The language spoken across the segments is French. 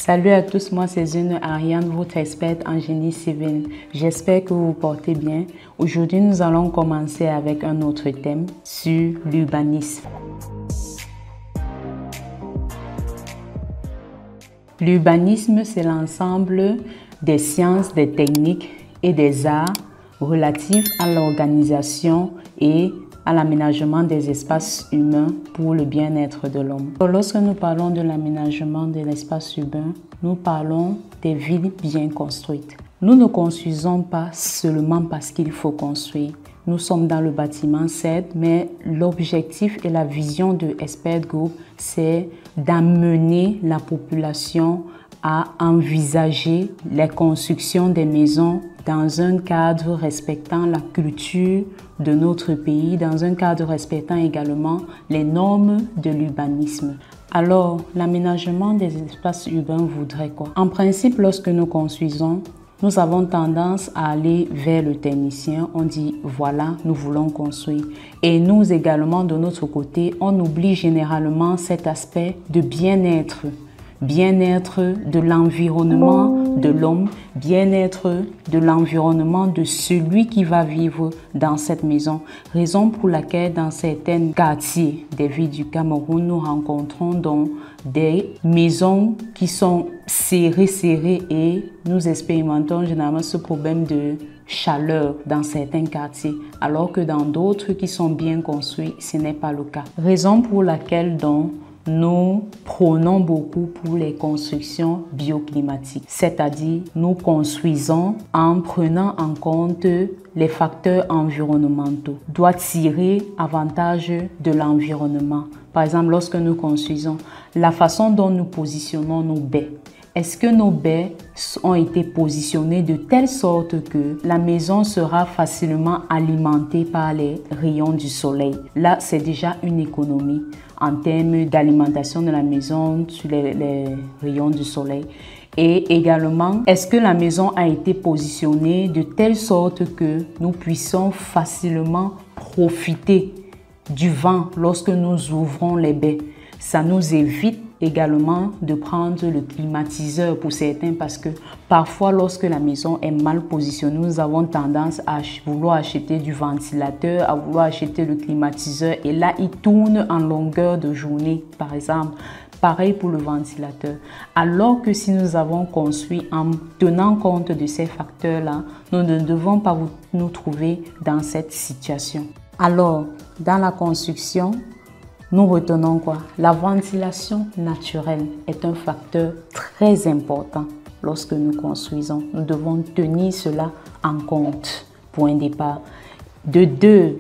Salut à tous, moi c'est Zune Ariane, votre experte en génie civil. J'espère que vous vous portez bien. Aujourd'hui, nous allons commencer avec un autre thème sur l'urbanisme. L'urbanisme, c'est l'ensemble des sciences, des techniques et des arts relatifs à l'organisation et à l'aménagement des espaces humains pour le bien-être de l'homme. Lorsque nous parlons de l'aménagement de l'espace urbain, nous parlons des villes bien construites. Nous ne construisons pas seulement parce qu'il faut construire. Nous sommes dans le bâtiment, certes, mais l'objectif et la vision de Expert Group, c'est d'amener la population à envisager la construction des maisons dans un cadre respectant la culture de notre pays, dans un cadre respectant également les normes de l'urbanisme. Alors, l'aménagement des espaces urbains voudrait quoi? En principe, lorsque nous construisons, nous avons tendance à aller vers le technicien. On dit, voilà, nous voulons construire. Et nous également, de notre côté, on oublie généralement cet aspect de bien-être. Bien-être de l'environnement de l'homme, bien-être de l'environnement de celui qui va vivre dans cette maison. Raison pour laquelle dans certains quartiers des villes du Cameroun, nous rencontrons donc des maisons qui sont serrées et nous expérimentons généralement ce problème de chaleur dans certains quartiers, alors que dans d'autres qui sont bien construits, ce n'est pas le cas. Raison pour laquelle donc nous prônons beaucoup pour les constructions bioclimatiques, c'est-à-dire nous construisons en prenant en compte les facteurs environnementaux, doit tirer avantage de l'environnement. Par exemple, lorsque nous construisons, la façon dont nous positionnons nos baies, est-ce que nos baies ont été positionnées de telle sorte que la maison sera facilement alimentée par les rayons du soleil? Là, c'est déjà une économie en termes d'alimentation de la maison sur les rayons du soleil. Et également, est-ce que la maison a été positionnée de telle sorte que nous puissions facilement profiter du vent lorsque nous ouvrons les baies? Ça nous évite également de prendre le climatiseur pour certains parce que parfois lorsque la maison est mal positionnée, nous avons tendance à vouloir acheter du ventilateur, à vouloir acheter le climatiseur et là il tourne en longueur de journée par exemple. Pareil pour le ventilateur. Alors que si nous avons construit en tenant compte de ces facteurs-là, nous ne devons pas nous trouver dans cette situation. Alors, dans la construction, nous retenons quoi? La ventilation naturelle est un facteur très important lorsque nous construisons. Nous devons tenir cela en compte. Point départ. De deux,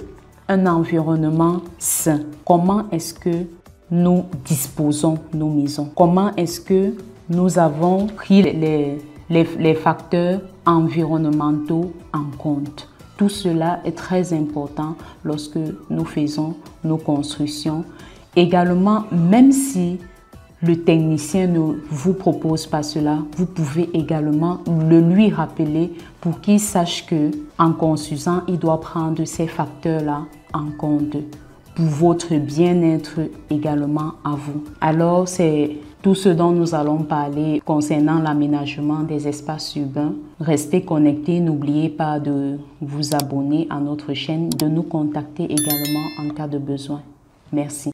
un environnement sain. Comment est-ce que nous disposons nos maisons? Comment est-ce que nous avons pris les facteurs environnementaux en compte? Tout cela est très important lorsque nous faisons nos constructions. Également, même si le technicien ne vous propose pas cela, vous pouvez également le lui rappeler pour qu'il sache que en construisant, il doit prendre ces facteurs-là en compte pour votre bien-être également à vous. Alors, c'est tout ce dont nous allons parler concernant l'aménagement des espaces urbains. Restez connectés, n'oubliez pas de vous abonner à notre chaîne, de nous contacter également en cas de besoin. Merci.